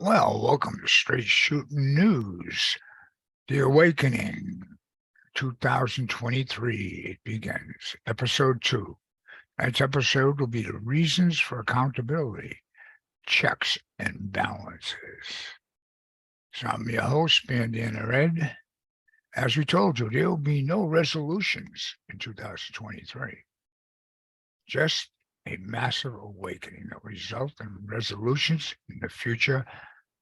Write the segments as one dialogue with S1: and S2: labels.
S1: Well, welcome to Straight Shooting News. The Awakening 2023. It begins. Episode 2. Tonight's episode will be the reasons for accountability, checks and balances. So I'm your host, Bandana Red. As we told you, there will be no resolutions in 2023. Just a massive awakening that will result in resolutions in the future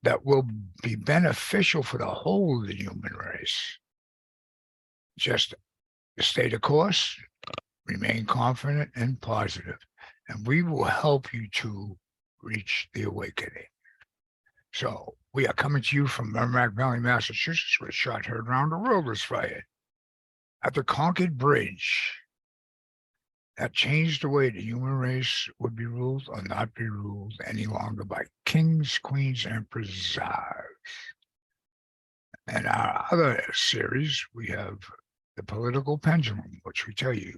S1: that will be beneficial for the whole of the human race. Just stay the course, remain confident and positive, and we will help you to reach the awakening. So we are coming to you from Merrimack Valley, Massachusetts, where shot heard around the world was fired. At the Concord Bridge, that changed the way the human race would be ruled or not be ruled any longer by kings, queens, emperors, czars. In our other series, we have the political pendulum, which we tell you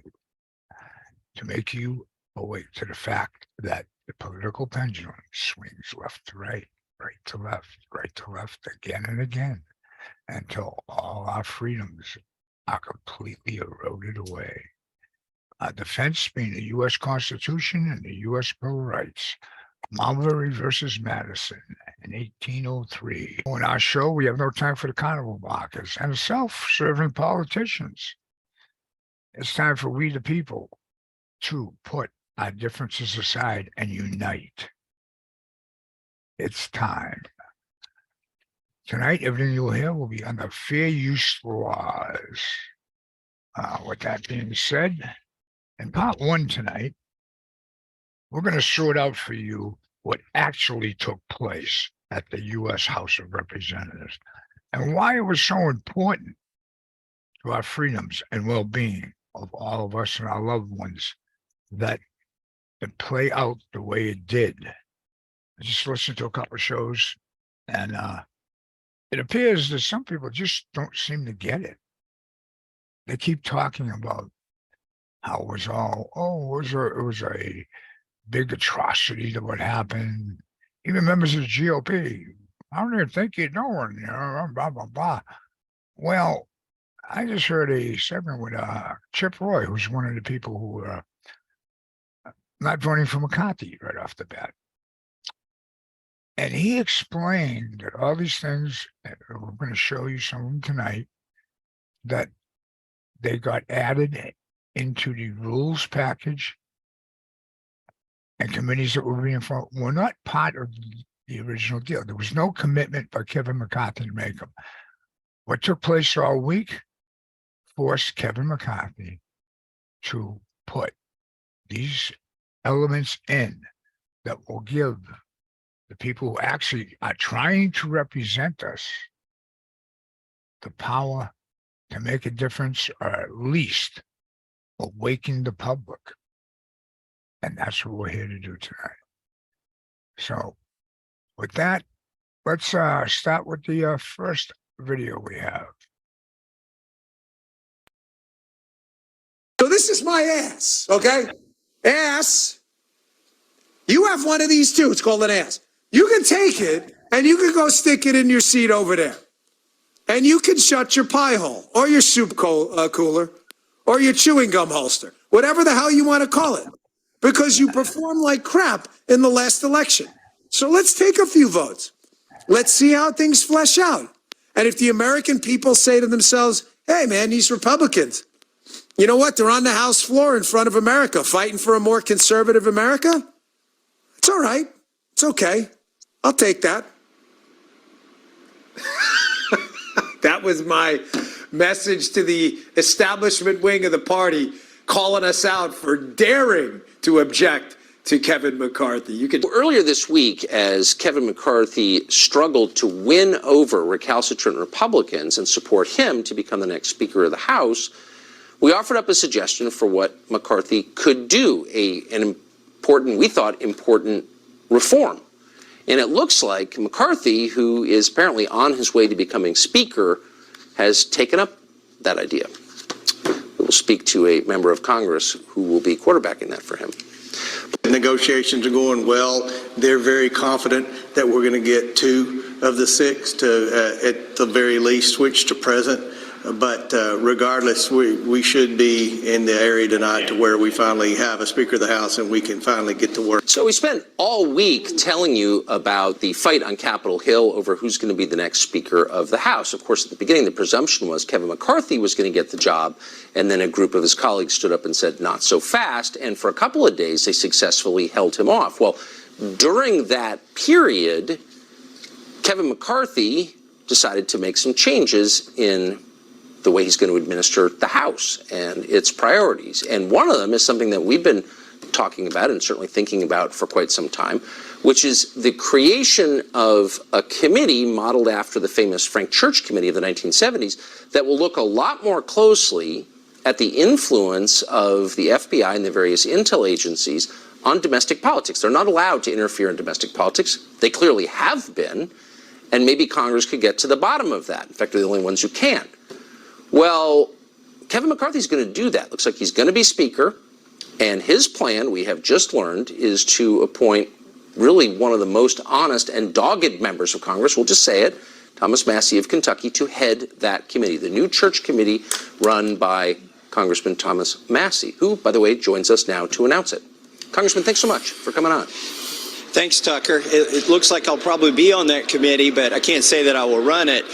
S1: to make you awake to the fact that the political pendulum swings left to right, right to left, again and again, until all our freedoms are completely eroded away. Our defense being the U.S. Constitution and the U.S. Bill of Rights. Mulberry versus Madison in 1803. On our show, we have no time for the carnival barkers and self-serving politicians. It's time for we the people to put our differences aside and unite. It's time. Tonight, everything you'll hear will be under fair use laws. With that being said, in part 1 tonight, we're going to sort out for you what actually took place at the U.S. House of Representatives and why it was so important to our freedoms and well-being of all of us and our loved ones that it play out the way it did. I just listened to a couple of shows, and it appears that some people just don't seem to get it. They keep talking about how it was all, it was a big atrocity to what happened. Even members of the GOP, I don't even think you're doing, blah, blah, blah. Well, I just heard a segment with Chip Roy, who's one of the people who were not voting for McCarthy right off the bat. And he explained that all these things, we're going to show you some of them tonight, that they got added into the rules package, and committees that were being formed were not part of the original deal. There was no commitment by Kevin McCarthy to make them. What took place all week forced Kevin McCarthy to put these elements in that will give the people who actually are trying to represent us the power to make a difference, or at least awaken the public. And that's what we're here to do tonight. So with that, let's start with the first video we have.
S2: So this is my ass, okay? Ass. You have one of these too. It's called an ass. You can take it and you can go stick it in your seat over there. And you can shut your pie hole or your soup cooler or your chewing gum holster, whatever the hell you want to call it, because you performed like crap in the last election. So let's take a few votes. Let's see how things flesh out. And if the American people say to themselves, hey, man, these Republicans, you know what? They're on the House floor in front of America, fighting for a more conservative America. It's all right. It's okay. I'll take that. That was my message to the establishment wing of the party, calling us out for daring to object to Kevin McCarthy.
S3: Earlier this week, as Kevin McCarthy struggled to win over recalcitrant Republicans and support him to become the next Speaker of the House, we offered up a suggestion for what McCarthy could do, an important, we thought, important reform. And it looks like McCarthy, who is apparently on his way to becoming Speaker, has taken up that idea. We will speak to a member of Congress who will be quarterbacking that for him.
S2: And the
S4: negotiations are going well. They're very confident that we're going to get 2 of the 6 to, at the very least, switch to present. But regardless, we should be in the area tonight to where we finally have a Speaker of the House and we can finally get to work.
S3: So we spent all week telling you about the fight on Capitol Hill over who's going to be the next Speaker of the House. Of course, at the beginning, the presumption was Kevin McCarthy was going to get the job, and then a group of his colleagues stood up and said, not so fast, and for a couple of days, they successfully held him off. Well, during that period, Kevin McCarthy decided to make some changes in the way he's going to administer the House and its priorities. And one of them is something that we've been talking about and certainly thinking about for quite some time, which is the creation of a committee modeled after the famous Frank Church Committee of the 1970s that will look a lot more closely at the influence of the FBI and the various intel agencies on domestic politics. They're not allowed to interfere in domestic politics. They clearly have been, and maybe Congress could get to the bottom of that. In fact, they're the only ones who can. Well, Kevin McCarthy's going to do that. Looks like he's going to be Speaker, and his plan, we have just learned, is to appoint really one of the most honest and dogged members of Congress, we'll just say it, Thomas Massie of Kentucky, to head that committee, the new Church Committee run by Congressman Thomas Massie, who, by the way, joins us now to announce it. Congressman, thanks so much for coming on.
S5: Thanks, Tucker. It looks like I'll probably be on that committee, but I can't say that I will run it.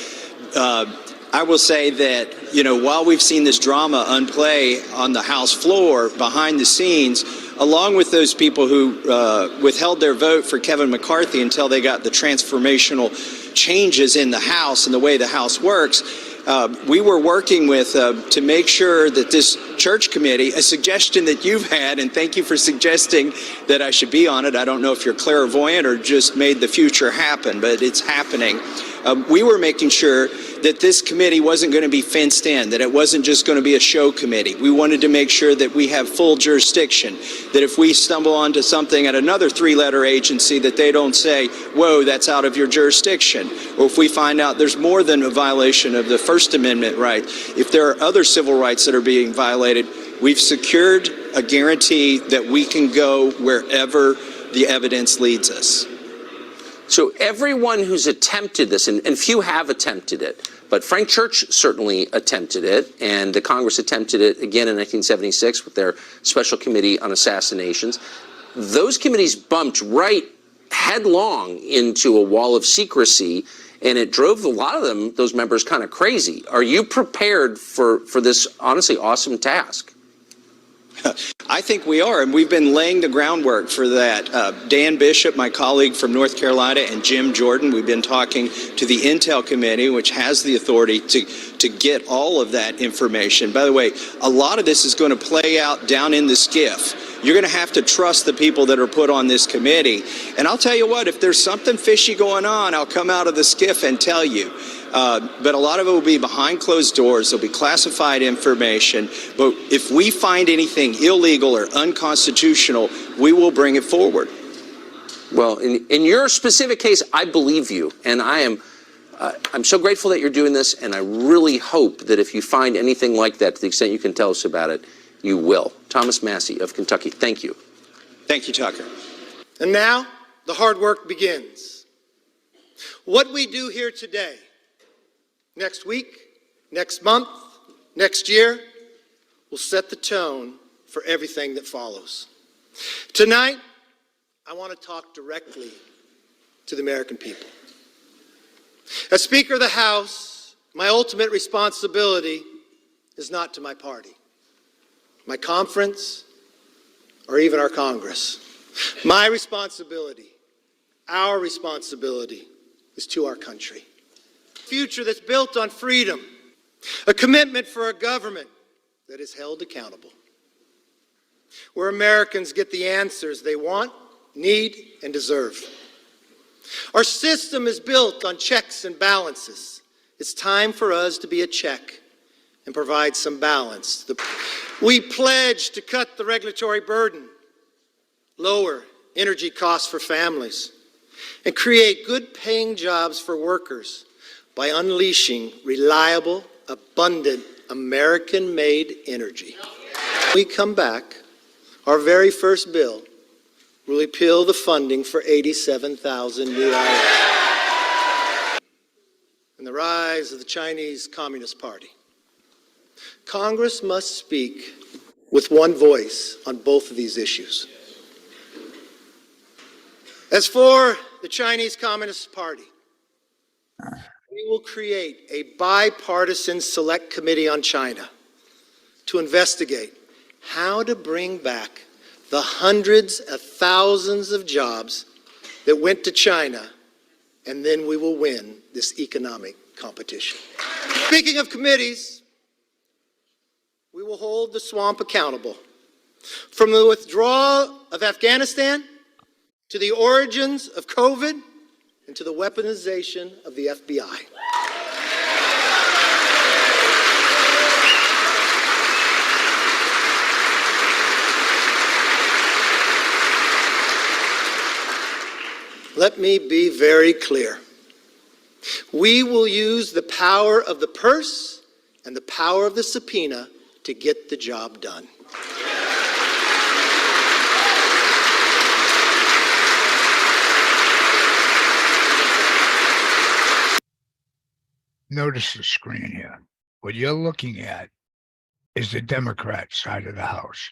S5: I will say that, you know, while we've seen this drama unplay on the House floor behind the scenes, along with those people who withheld their vote for Kevin McCarthy until they got the transformational changes in the House and the way the House works, we were working with to make sure that this Church Committee, a suggestion that you've had, and thank you for suggesting that I should be on it. I don't know if you're clairvoyant or just made the future happen, but it's happening. We were making sure that this committee wasn't going to be fenced in, that it wasn't just going to be a show committee. We wanted to make sure that we have full jurisdiction, that if we stumble onto something at another 3-letter agency, that they don't say, whoa, that's out of your jurisdiction. Or if we find out there's more than a violation of the First Amendment right, if there are other civil rights that are being violated, we've secured a guarantee that we can go wherever the evidence leads us.
S3: So everyone who's attempted this, and few have attempted it, but Frank Church certainly attempted it, and the Congress attempted it again in 1976 with their Special Committee on Assassinations. Those committees bumped right headlong into a wall of secrecy, and it drove a lot of them, those members, kind of crazy. Are you prepared for this honestly awesome task?
S5: I think we are, and we've been laying the groundwork for that. Dan Bishop, my colleague from North Carolina, and Jim Jordan, we've been talking to the Intel Committee, which has the authority to get all of that information. By the way, a lot of this is going to play out down in the SCIF. You're going to have to trust the people that are put on this committee. And I'll tell you what, if there's something fishy going on, I'll come out of the SCIF and tell you. But a lot of it will be behind closed doors. There'll be classified information. But if we find anything illegal or unconstitutional, we will bring it forward.
S3: Well, in your specific case, I believe you, and I'm so grateful that you're doing this, and I really hope that if you find anything like that, to the extent you can tell us about it, you will. Thomas Massie of Kentucky, thank you.
S5: Thank you, Tucker.
S6: And now, the hard work begins. What we do here today, next week, next month, next year, will set the tone for everything that follows. Tonight, I want to talk directly to the American people. As Speaker of the House, my ultimate responsibility is not to my party, my conference, or even our Congress. My responsibility, our responsibility, is to our country. A future that's built on freedom, a commitment for a government that is held accountable, where Americans get the answers they want, need, and deserve. Our system is built on checks and balances. It's time for us to be a check and provide some balance. We pledge to cut the regulatory burden, lower energy costs for families, and create good-paying jobs for workers by unleashing reliable, abundant, American-made energy. When we come back, our very first bill will repeal the funding for 87,000 new IRS. And the rise of the Chinese Communist Party. Congress must speak with one voice on both of these issues. As for the Chinese Communist Party, we will create a bipartisan select committee on China to investigate how to bring back the hundreds of thousands of jobs that went to China, and then we will win this economic competition. Speaking of committees, we will hold the swamp accountable. From the withdrawal of Afghanistan to the origins of COVID and to the weaponization of the FBI. Let me be very clear. We will use the power of the purse and the power of the subpoena to get the job done.
S1: Notice the screen here. What you're looking at is the Democrat side of the House.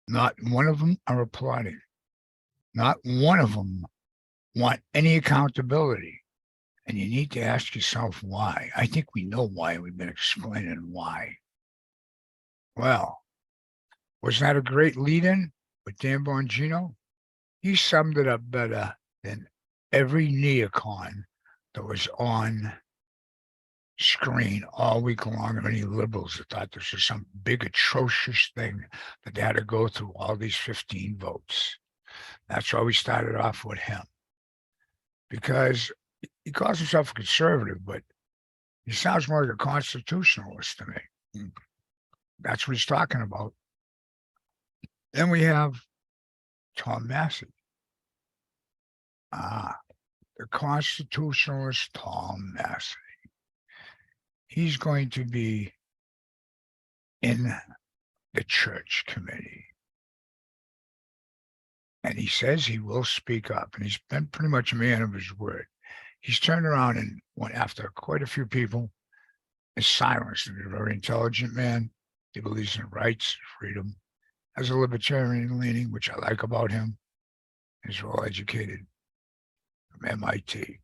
S1: Not one of them are applauding. Not one of them want any accountability. And you need to ask yourself why. I think we know why. We've been explaining why. Well, was that a great lead-in with Dan Bongino? He summed it up better than every neocon that was on screen all week long, of any liberals that thought this was some big atrocious thing that they had to go through all these 15 votes. That's why we started off with him, because he calls himself a conservative, but he sounds more like a constitutionalist to me. That's what he's talking about. Then we have Tom Massey. The constitutionalist Tom Massey. He's going to be in the church committee. And he says he will speak up, and he's been pretty much a man of his word. He's turned around and went after quite a few people and silenced them. He's a very intelligent man. He believes in rights, freedom, has a libertarian leaning, which I like about him. He's well educated from MIT.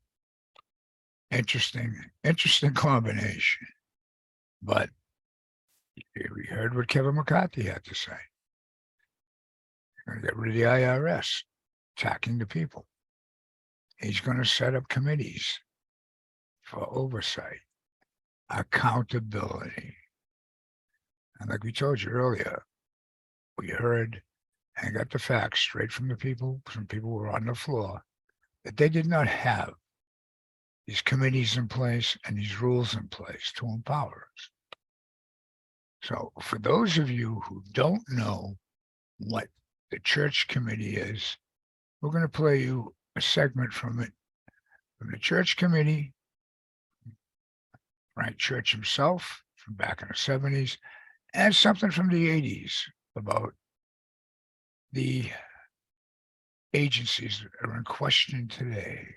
S1: Interesting combination. But we heard what Kevin McCarthy had to say. Going to get rid of the IRS, attacking the people. He's going to set up committees for oversight, accountability. And like we told you earlier, we heard and got the facts straight from the people, from people who were on the floor, that they did not have these committees in place and these rules in place to empower us. So for those of you who don't know what the church committee is, we're going to play you a segment from it, from the church committee, Frank Church himself from back in the 70s, and something from the 80s about the agencies that are in question today.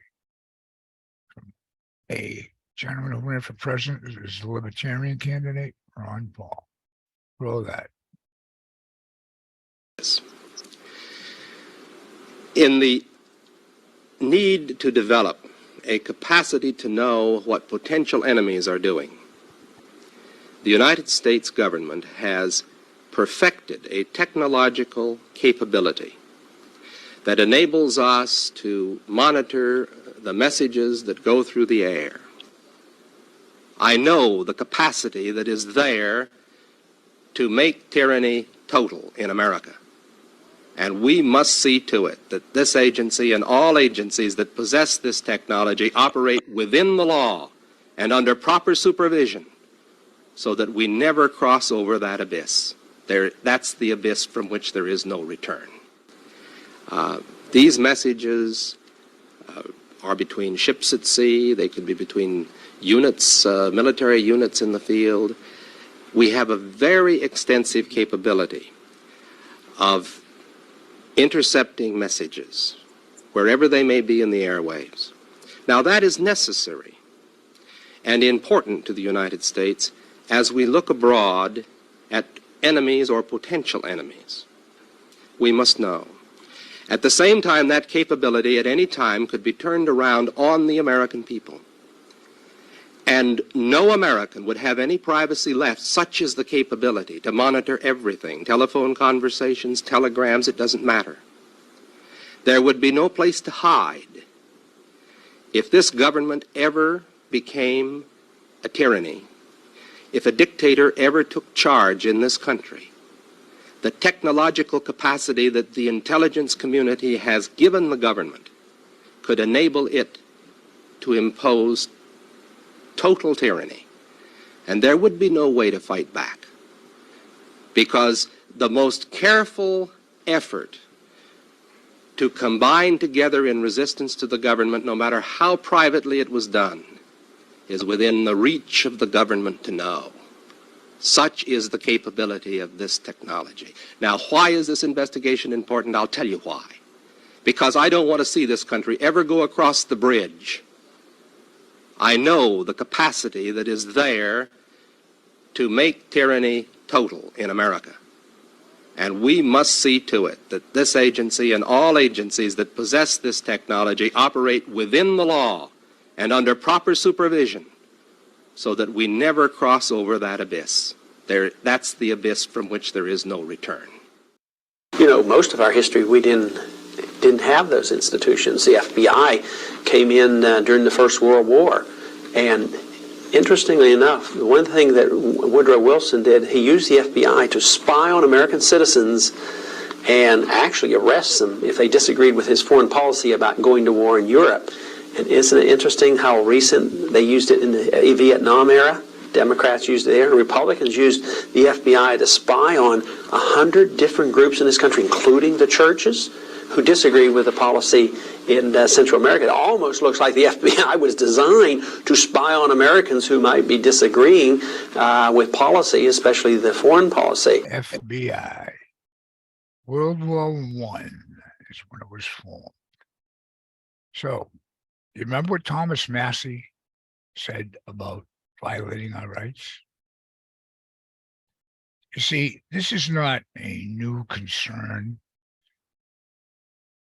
S1: From a gentleman who ran for president is the Libertarian candidate, Ron Paul. Roll that.
S7: In the need to develop a capacity to know what potential enemies are doing, the United States government has perfected a technological capability that enables us to monitor the messages that go through the air. I know the capacity that is there to make tyranny total in America. And we must see to it that this agency and all agencies that possess this technology operate within the law and under proper supervision so that we never cross over that abyss. That's the abyss from which there is no return. These messages are between ships at sea. They could be between units, military units in the field. We have a very extensive capability of intercepting messages, wherever they may be in the airwaves. Now, that is necessary and important to the United States as we look abroad at enemies or potential enemies. We must know. At the same time, that capability at any time could be turned around on the American people. And no American would have any privacy left. Such is the capability to monitor everything. Telephone conversations, telegrams, it doesn't matter. There would be no place to hide if this government ever became a tyranny, if a dictator ever took charge in this country. The technological capacity that the intelligence community has given the government could enable it to impose total tyranny. And there would be no way to fight back, because the most careful effort to combine together in resistance to the government, no matter how privately it was done, is within the reach of the government to know. Such is the capability of this technology. Now, why is this investigation important? I'll tell you why. Because I don't want to see this country ever go across the bridge. I know the capacity that is there to make tyranny total in America. And we must see to it that this agency and all agencies that possess this technology operate within the law and under proper supervision, so that we never cross over that abyss. That's the abyss from which there is no return.
S8: You know, most of our history, we didn't have those institutions. The FBI came in during the First World War. And interestingly enough, one thing that Woodrow Wilson did, he used the FBI to spy on American citizens and actually arrest them if they disagreed with his foreign policy about going to war in Europe. And isn't it interesting how recent they used it in the Vietnam era? Democrats used it there, and Republicans used the FBI to spy on 100 different groups in this country, including the churches, who disagree with the policy in Central America. It almost looks like the FBI was designed to spy on Americans who might be disagreeing with policy, especially the foreign policy.
S1: FBI, World War I is when it was formed. So, you remember what Thomas Massey said about violating our rights? You see, this is not a new concern,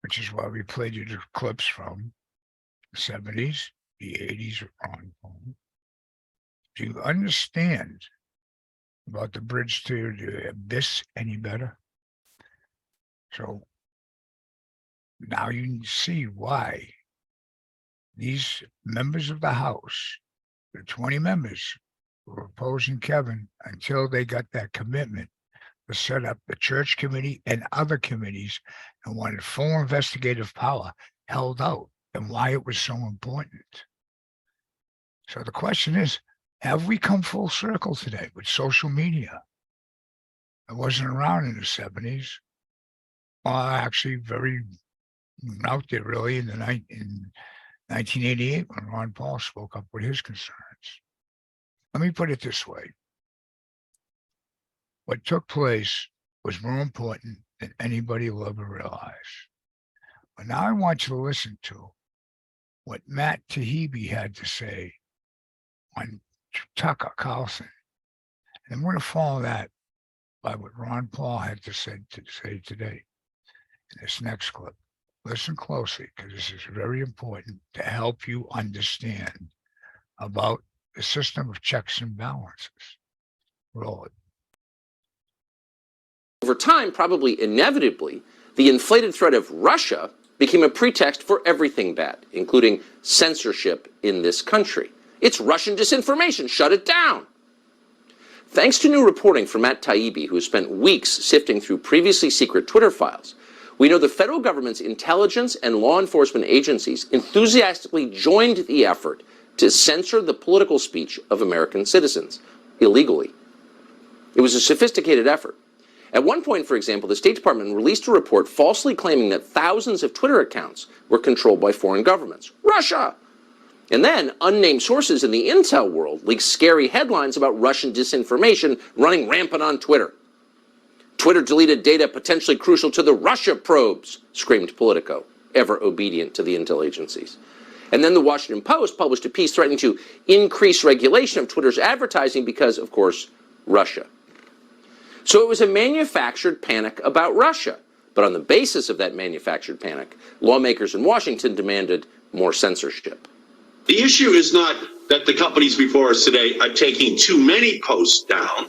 S1: which is why we played you the clips from the 70s, the 80s of Ron Paul. Do you understand about the bridge to the abyss any better? So now you can see why these members of the House, the 20 members, were opposing Kevin until they got that commitment to set up the church committee and other committees and wanted full investigative power held out, and why it was so important. So the question is, have we come full circle today with social media? It wasn't around in the 70s, or actually very out there really in 1988 when Ron Paul spoke up with his concerns. Let me put it this way. What took place was more important than anybody will ever realize. But now I want you to listen to what Matt Taibbi had to say on Tucker Carlson. And we're going to follow that by what Ron Paul had to say today in this next clip. Listen closely, because this is very important to help you understand about the system of checks and balances. Roll it.
S3: Over time, probably inevitably, the inflated threat of Russia became a pretext for everything bad, including censorship in this country. It's Russian disinformation. Shut it down. Thanks to new reporting from Matt Taibbi, who spent weeks sifting through previously secret Twitter files, we know the federal government's intelligence and law enforcement agencies enthusiastically joined the effort to censor the political speech of American citizens illegally. It was a sophisticated effort. At one point, for example, the State Department released a report falsely claiming that thousands of Twitter accounts were controlled by foreign governments. Russia! And then, unnamed sources in the intel world leaked scary headlines about Russian disinformation running rampant on Twitter. Twitter deleted data potentially crucial to the Russia probes, screamed Politico, ever obedient to the intel agencies. And then the Washington Post published a piece threatening to increase regulation of Twitter's advertising because, of course, Russia. So it was a manufactured panic about Russia. But on the basis of that manufactured panic, lawmakers in Washington demanded more censorship.
S9: The issue is not that the companies before us today are taking too many posts down.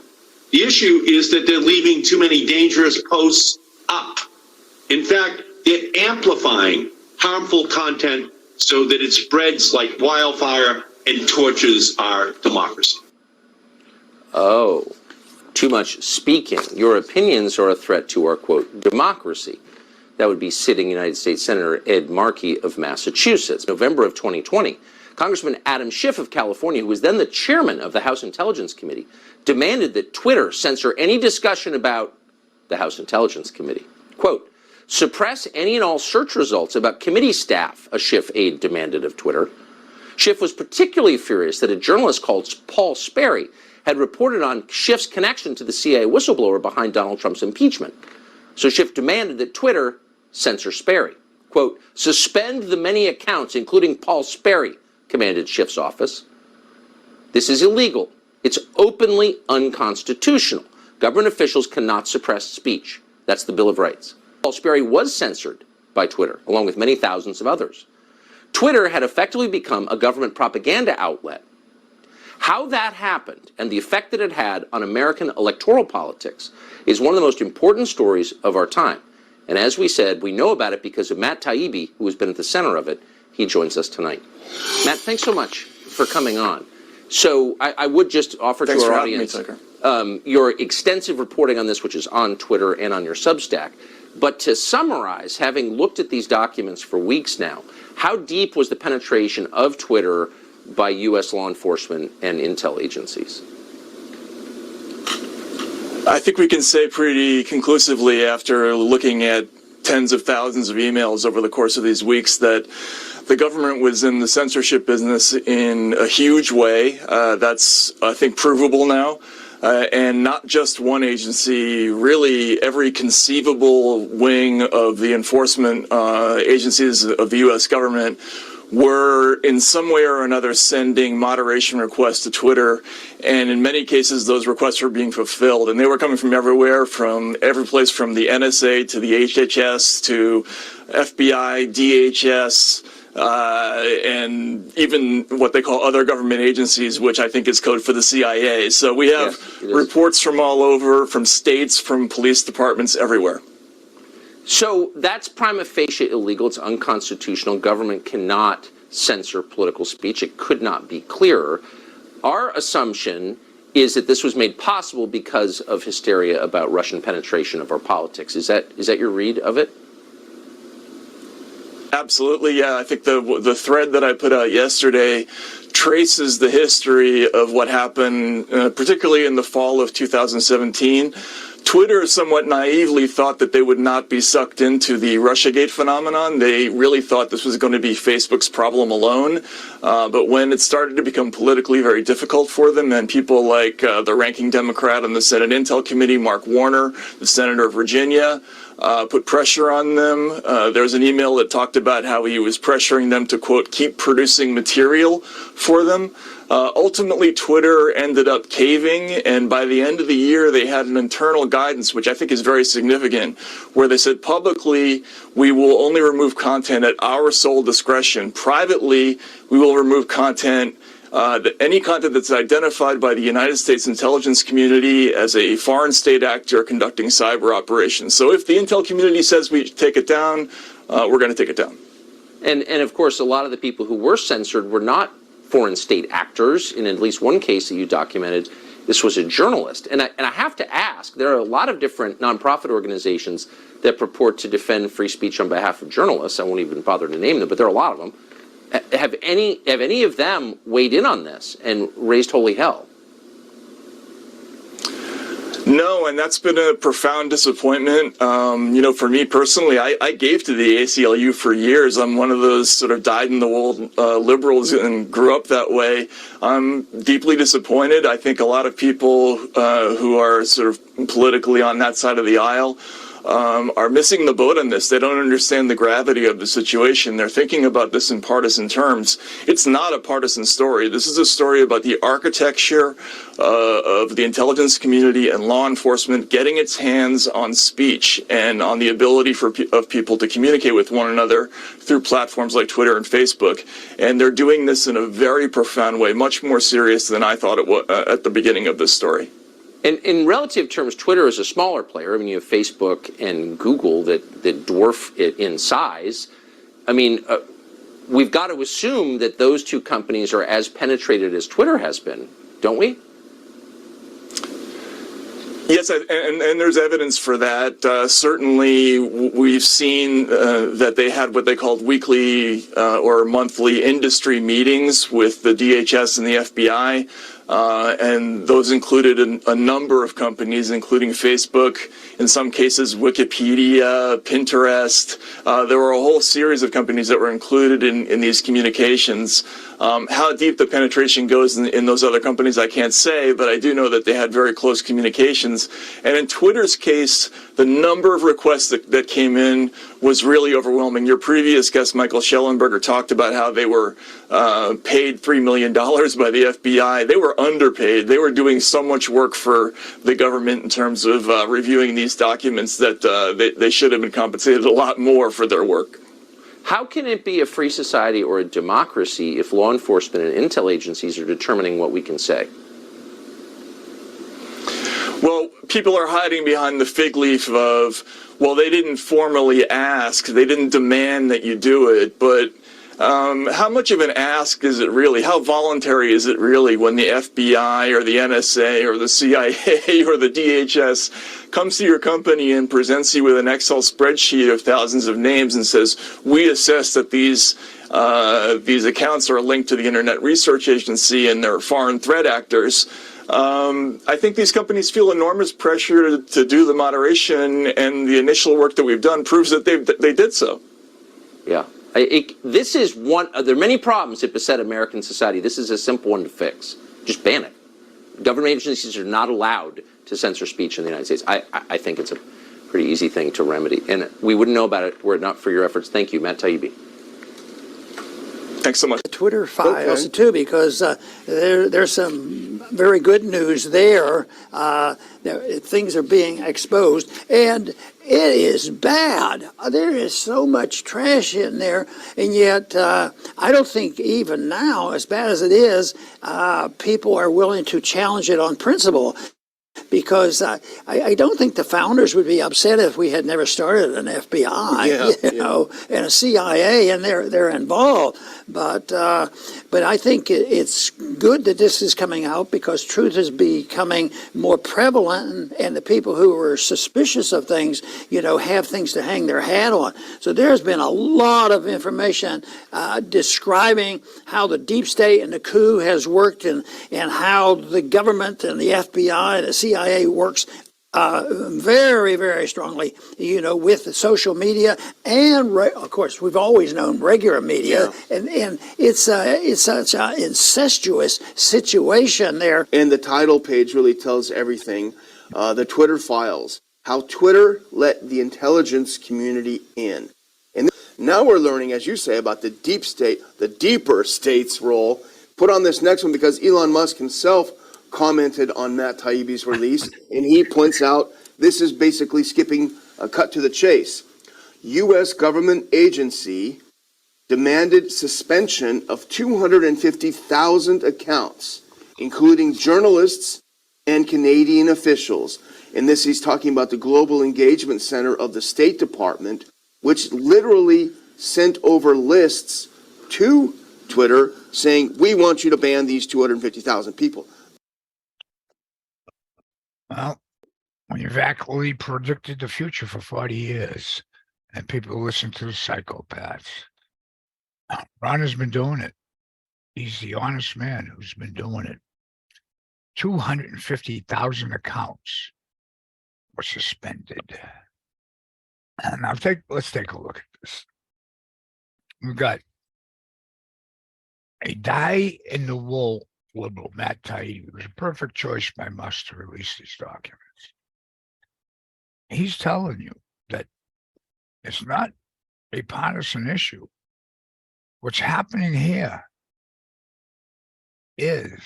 S9: The issue is that they're leaving too many dangerous posts up. In fact, they're amplifying harmful content so that it spreads like wildfire and torches our democracy.
S3: Oh, too much speaking. Your opinions are a threat to our, quote, democracy. That would be sitting United States Senator Ed Markey of Massachusetts. November of 2020, Congressman Adam Schiff of California, who was then the chairman of the House Intelligence Committee, demanded that Twitter censor any discussion about the House Intelligence Committee. Quote, suppress any and all search results about committee staff, a Schiff aide demanded of Twitter. Schiff was particularly furious that a journalist called Paul Sperry had reported on Schiff's connection to the CIA whistleblower behind Donald Trump's impeachment. So Schiff demanded that Twitter censor Sperry. Quote, suspend the many accounts, including Paul Sperry, commanded Schiff's office. This is illegal. It's openly unconstitutional. Government officials cannot suppress speech. That's the Bill of Rights. Paul Sperry was censored by Twitter, along with many thousands of others. Twitter had effectively become a government propaganda outlet. How that happened and the effect that it had on American electoral politics is one of the most important stories of our time. And as we said, we know about it because of Matt Taibbi, who has been at the center of it. He joins us tonight. Matt, thanks so much for coming on. So I would just offer to our audience your extensive reporting on this, which is on Twitter and on your Substack. But to summarize, having looked at these documents for weeks now, how deep was the penetration of Twitter by U.S. law enforcement and intel agencies?
S10: I think we can say pretty conclusively after looking at tens of thousands of emails over the course of these weeks that the government was in the censorship business in a huge way. That's, I think, provable now. And not just one agency, really every conceivable wing of the enforcement agencies of the U.S. government were in some way or another sending moderation requests to Twitter, and in many cases those requests were being fulfilled, and they were coming from everywhere, from every place from the NSA to the HHS to FBI, DHS, and even what they call other government agencies, which I think is code for the CIA. So we have reports from all over, from states, from police departments, everywhere.
S3: So that's prima facie illegal. It's unconstitutional. Government cannot censor political speech. It could not be clearer. Our assumption is that this was made possible because of hysteria about Russian penetration of our politics. Is that your read of it?
S10: Absolutely, yeah. I think the thread that I put out yesterday traces the history of what happened, particularly in the fall of 2017. Twitter somewhat naively thought that they would not be sucked into the Russiagate phenomenon. They really thought this was going to be Facebook's problem alone. But when it started to become politically very difficult for them, and people like the ranking Democrat on the Senate Intel Committee, Mark Warner, the senator of Virginia, put pressure on them. There's an email that talked about how he was pressuring them to, quote, keep producing material for them. Ultimately, Twitter ended up caving, and by the end of the year, they had an internal guidance, which I think is very significant, where they said publicly, we will only remove content at our sole discretion. Privately, we will remove content, any content that's identified by the United States intelligence community as a foreign state actor conducting cyber operations. So if the intel community says we take it down, we're going to take it down.
S3: And of course, a lot of the people who were censored were not foreign state actors. In at least one case that you documented, this was a journalist. And I have to ask, there are a lot of different nonprofit organizations that purport to defend free speech on behalf of journalists. I won't even bother to name them, but there are a lot of them. Have any of them weighed in on this and raised holy hell?
S10: No, and that's been a profound disappointment. For me personally, I gave to the ACLU for years. I'm one of those sort of dyed-in-the-wool liberals and grew up that way. I'm deeply disappointed. I think a lot of people who are sort of politically on that side of the aisle are missing the boat on this. They don't understand the gravity of the situation. They're thinking about this in partisan terms. It's not a partisan story. This is a story about the architecture of the intelligence community and law enforcement getting its hands on speech and on the ability of people to communicate with one another through platforms like Twitter and Facebook. And they're doing this in a very profound way, much more serious than I thought it was at the beginning of this story.
S3: And in relative terms, Twitter is a smaller player. I mean, you have Facebook and Google that dwarf it in size. I mean, we've got to assume that those two companies are as penetrated as Twitter has been, don't we?
S10: Yes, and there's evidence for that. Certainly, we've seen that they had what they called weekly or monthly industry meetings with the DHS and the FBI. And those included a number of companies, including Facebook, in some cases Wikipedia, Pinterest. There were a whole series of companies that were included in these communications. How deep the penetration goes in those other companies, I can't say, but I do know that they had very close communications. And in Twitter's case, the number of requests that came in was really overwhelming. Your previous guest, Michael Schellenberger, talked about how they were paid $3 million by the FBI. They were underpaid. They were doing so much work for the government in terms of reviewing these documents that they should have been compensated a lot more for their work.
S3: How can it be a free society or a democracy if law enforcement and intel agencies are determining what we can say?
S10: Well, people are hiding behind the fig leaf of, well, they didn't formally ask, they didn't demand that you do it, but how much of an ask is it really? How voluntary is it really when the FBI or the NSA or the CIA or the DHS comes to your company and presents you with an Excel spreadsheet of thousands of names and says, we assess that these accounts are linked to the Internet Research Agency and they're foreign threat actors? I think these companies feel enormous pressure to do the moderation, and the initial work that we've done proves that they did so.
S3: Yeah. This is one. There are many problems that beset American society. This is a simple one to fix. Just ban it. Government agencies are not allowed to censor speech in the United States. I think it's a pretty easy thing to remedy. And we wouldn't know about it were it not for your efforts. Thank you, Matt Taibbi.
S10: Thanks so much.
S11: Twitter files too, because there's some very good news there. Things are being exposed, and it is bad. There is so much trash in there, and yet I don't think even now, as bad as it is, people are willing to challenge it on principle. Because I don't think the founders would be upset if we had never started an FBI, and a CIA, and they're involved. But I think it's good that this is coming out because truth is becoming more prevalent, and the people who are suspicious of things, have things to hang their hat on. So there's been a lot of information describing how the deep state and the coup has worked, and how the government and the FBI and the CIA works very, very strongly, with social media and, of course, we've always known regular media, and it's such an incestuous situation there.
S12: And the title page really tells everything. The Twitter files, how Twitter let the intelligence community in. And now we're learning, as you say, about the deep state, the deeper state's role. Put on this next one because Elon Musk himself commented on Matt Taibbi's release, and he points out this is basically skipping a cut to the chase. U.S. government agency demanded suspension of 250,000 accounts, including journalists and Canadian officials. And this he's talking about the Global Engagement Center of the State Department, which literally sent over lists to Twitter saying, we want you to ban these 250,000 people.
S1: Well, we've accurately predicted the future for 40 years, and people listen to the psychopaths. Ron has been doing it. He's the honest man who's been doing it. 250,000 accounts was suspended. And let's take a look at this. We've got a die-in-the-wool liberal, Matt Taibbi. It was a perfect choice by Musk to release these documents. He's telling you that it's not a partisan issue. What's happening here is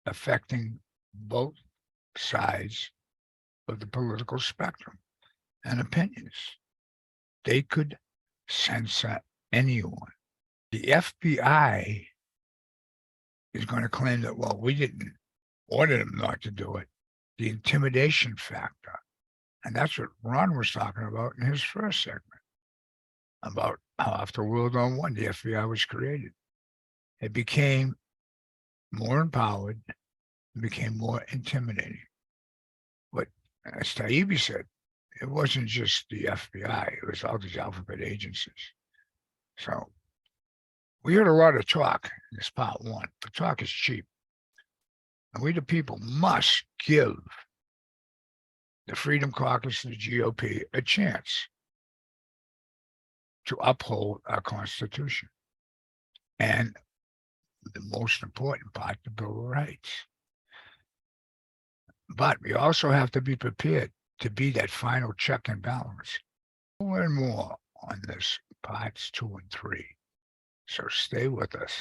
S1: affecting both sides of the political spectrum and opinions. They could censor anyone. The FBI is going to claim that, well, we didn't order them not to do it. The intimidation factor. And that's what Ron was talking about in his first segment, about how after World War I, the FBI was created. It became more empowered, it became more intimidating. But as Taibbi said, it wasn't just the FBI, it was all these alphabet agencies. So we heard a lot of talk in this part one, but talk is cheap. And we the people must give the Freedom Caucus and the GOP a chance to uphold our Constitution. And the most important part, the Bill of Rights. But we also have to be prepared to be that final check and balance. We'll learn more on this parts 2 and 3. So stay with us.